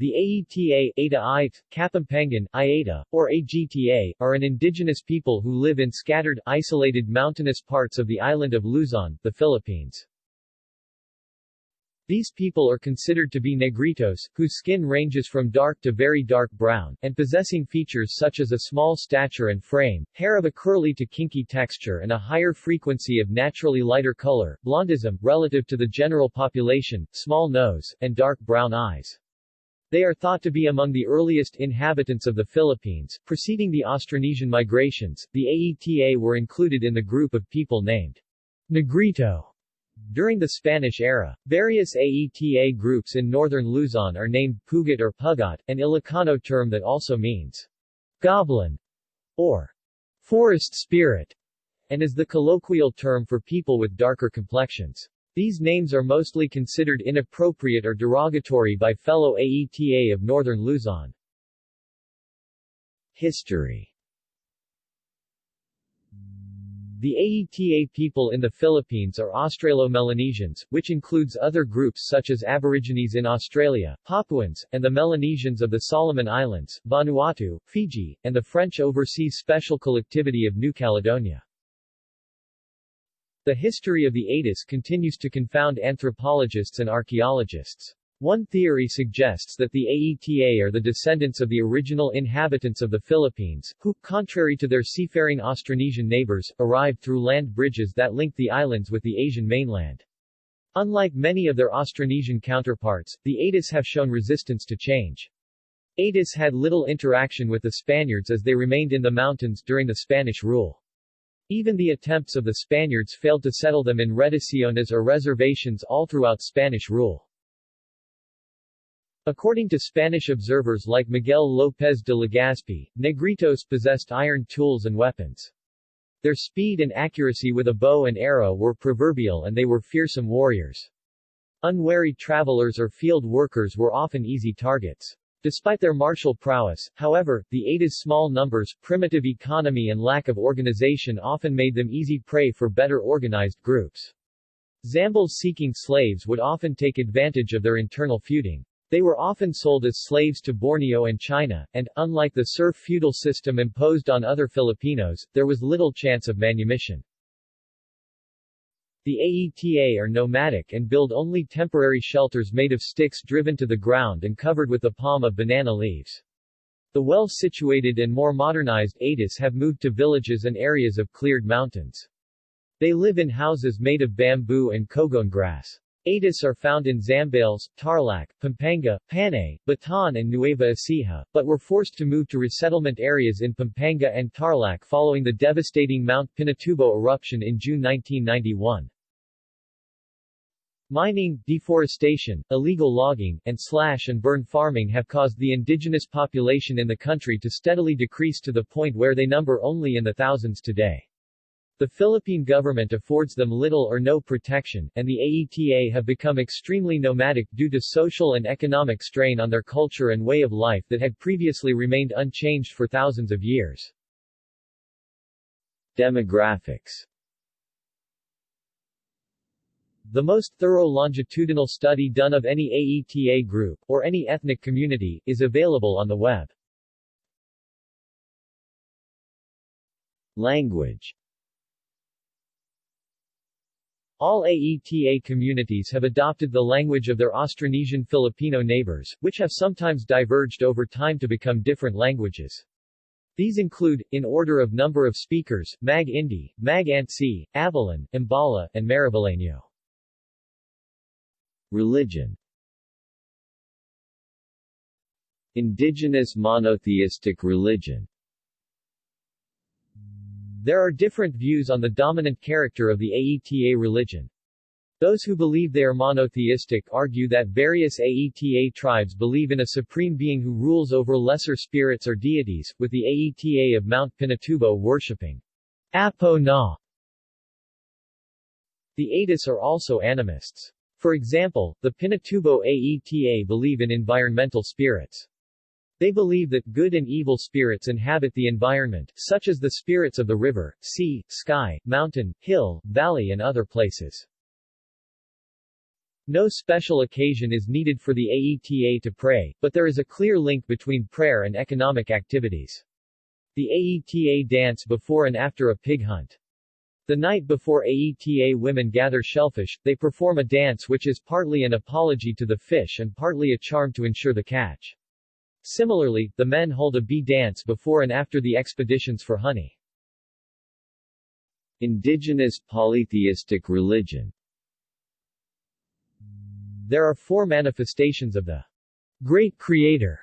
The Aeta, Aeta, Kapampangan, Iata, or Agta, are an indigenous people who live in scattered, isolated mountainous parts of the island of Luzon, the Philippines. These people are considered to be negritos, whose skin ranges from dark to very dark brown, and possessing features such as a small stature and frame, hair of a curly to kinky texture and a higher frequency of naturally lighter color, blondism, relative to the general population, small nose, and dark brown eyes. They are thought to be among the earliest inhabitants of the Philippines. Preceding the Austronesian migrations, the Aeta were included in the group of people named Negrito. During the Spanish era, various Aeta groups in northern Luzon are named Pugat or Pugat, an Ilocano term that also means goblin or forest spirit, and is the colloquial term for people with darker complexions. These names are mostly considered inappropriate or derogatory by fellow Aeta of northern Luzon. History. The Aeta people in the Philippines are Australo-Melanesians, which includes other groups such as Aborigines in Australia, Papuans, and the Melanesians of the Solomon Islands, Vanuatu, Fiji, and the French Overseas Special Collectivity of New Caledonia. The history of the aetas continues to confound anthropologists and archaeologists. One theory suggests that the Aeta are the descendants of the original inhabitants of the Philippines, who, contrary to their seafaring Austronesian neighbors, arrived through land bridges that linked the islands with the Asian mainland. Unlike many of their Austronesian counterparts, the aetas have shown resistance to change. Aetas had little interaction with the Spaniards as they remained in the mountains during the Spanish rule. Even the attempts of the Spaniards failed to settle them in reducciones or reservations all throughout Spanish rule. According to Spanish observers like Miguel López de Legazpi, Negritos possessed iron tools and weapons. Their speed and accuracy with a bow and arrow were proverbial and they were fearsome warriors. Unwary travelers or field workers were often easy targets. Despite their martial prowess, however, the aetas' small numbers, primitive economy and lack of organization often made them easy prey for better organized groups. Zambals seeking slaves would often take advantage of their internal feuding. They were often sold as slaves to Borneo and China, and, unlike the serf feudal system imposed on other Filipinos, there was little chance of manumission. The Aeta are nomadic and build only temporary shelters made of sticks driven to the ground and covered with the palm of banana leaves. The well-situated and more modernized aetas have moved to villages and areas of cleared mountains. They live in houses made of bamboo and cogon grass. Aetas are found in Zambales, Tarlac, Pampanga, Panay, Bataan and Nueva Ecija, but were forced to move to resettlement areas in Pampanga and Tarlac following the devastating Mount Pinatubo eruption in June 1991. Mining, deforestation, illegal logging, and slash-and-burn farming have caused the indigenous population in the country to steadily decrease to the point where they number only in the thousands today. The Philippine government affords them little or no protection, and the Aeta have become extremely nomadic due to social and economic strain on their culture and way of life that had previously remained unchanged for thousands of years. Demographics. The most thorough longitudinal study done of any Aeta group, or any ethnic community, is available on the web. Language. All Aeta communities have adopted the language of their Austronesian Filipino neighbors, which have sometimes diverged over time to become different languages. These include, in order of number of speakers, Mag-Indi, Mag-Antsi, Avilan, Imbala, and Marivileño. Religion. Indigenous monotheistic religion. There are different views on the dominant character of the Aeta religion. Those who believe they are monotheistic argue that various Aeta tribes believe in a supreme being who rules over lesser spirits or deities, with the Aeta of Mount Pinatubo worshipping Apo na. The aetas are also animists. For example, the Pinatubo Aeta believe in environmental spirits. They believe that good and evil spirits inhabit the environment, such as the spirits of the river, sea, sky, mountain, hill, valley and other places. No special occasion is needed for the aeta to pray, but there is a clear link between prayer and economic activities. The aeta dance before and after a pig hunt. The night before aeta women gather shellfish, they perform a dance which is partly an apology to the fish and partly a charm to ensure the catch. Similarly, the men hold a bee dance before and after the expeditions for honey. Indigenous polytheistic religion. There are 4 manifestations of the Great Creator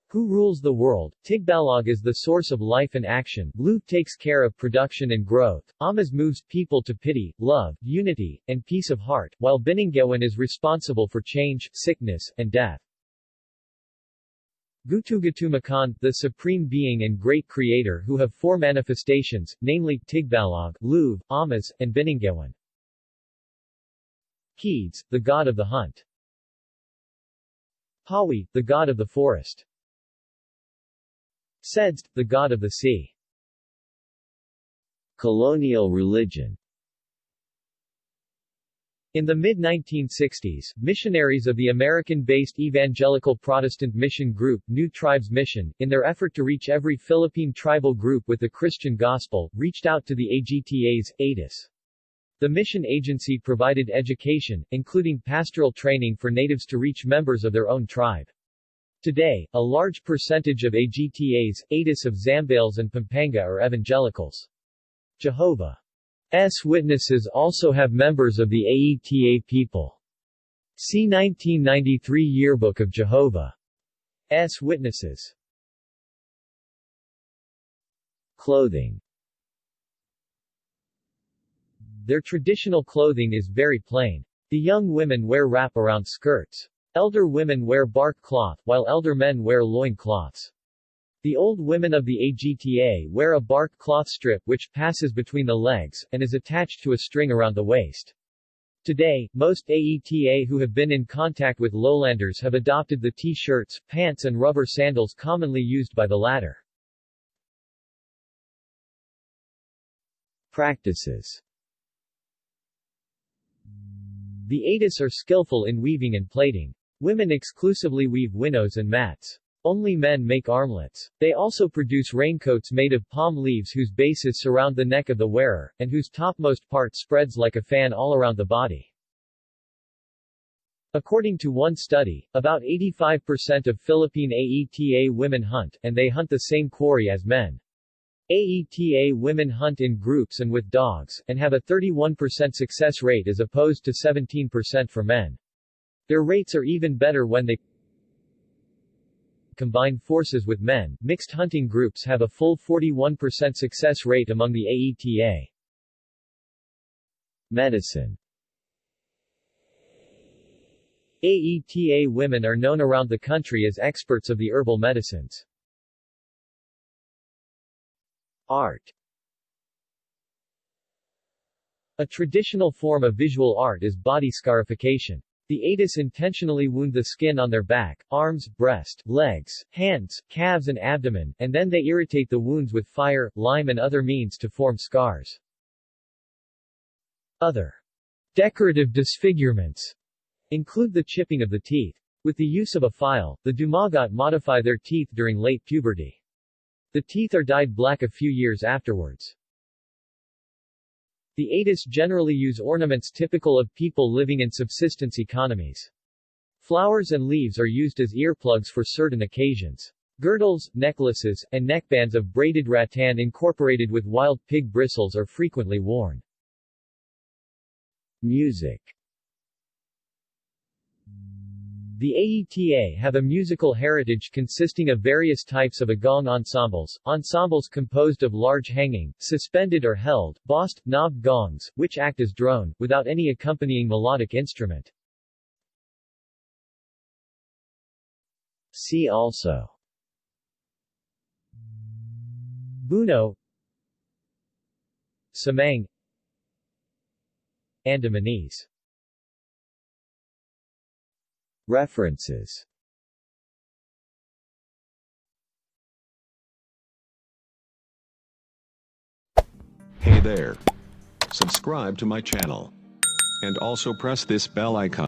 who rules the world. Tigbalog is the source of life and action, Lu takes care of production and growth, Amas moves people to pity, love, unity, and peace of heart, while Biningawan is responsible for change, sickness, and death. Gutugatumakan, the Supreme Being and Great Creator who have 4 manifestations, namely, Tigbalog, Luv, Amas, and Biningawan. Keeds, the god of the hunt. Pawi, the god of the forest. Sedst, the god of the sea. Colonial religion. In the mid-1960s, missionaries of the American-based Evangelical Protestant Mission Group, New Tribes Mission, in their effort to reach every Philippine tribal group with the Christian gospel, reached out to the aetas, aetas. The mission agency provided education, including pastoral training for natives to reach members of their own tribe. Today, a large percentage of aetas, aetas of Zambales and Pampanga are evangelicals. Jehovah's Witnesses also have members of the aeta people. See 1993 Yearbook of Jehovah's Witnesses. Clothing. Their traditional clothing is very plain. The young women wear wrap-around skirts. Elder women wear bark cloth, while elder men wear loin cloths. The old women of the aeta wear a bark cloth strip which passes between the legs, and is attached to a string around the waist. Today, most aeta who have been in contact with lowlanders have adopted the t-shirts, pants and rubber sandals commonly used by the latter. Practices. The aetas are skillful in weaving and plaiting. Women exclusively weave winnows and mats. Only men make armlets. They also produce raincoats made of palm leaves whose bases surround the neck of the wearer, and whose topmost part spreads like a fan all around the body. According to one study, about 85% of Philippine aeta women hunt, and they hunt the same quarry as men. Aeta women hunt in groups and with dogs, and have a 31% success rate as opposed to 17% for men. Their rates are even better when they combine forces with men. Mixed hunting groups have a full 41% success rate among the aeta. Medicine. Aeta women are known around the country as experts of the herbal medicines. Art. A traditional form of visual art is body scarification. The aetas intentionally wound the skin on their back, arms, breast, legs, hands, calves and abdomen, and then they irritate the wounds with fire, lime and other means to form scars. Other decorative disfigurements include the chipping of the teeth. With the use of a file, the dumagat modify their teeth during late puberty. The teeth are dyed black a few years afterwards. The aetas generally use ornaments typical of people living in subsistence economies. Flowers and leaves are used as earplugs for certain occasions. Girdles, necklaces, and neckbands of braided rattan incorporated with wild pig bristles are frequently worn. Music. The aeta have a musical heritage consisting of various types of agong ensembles, ensembles composed of large hanging, suspended or held, bossed, knobbed gongs, which act as drone, without any accompanying melodic instrument. See also: Buno, Samang, Andamanese. References. Hey there. Subscribe to my channel. And also press this bell icon.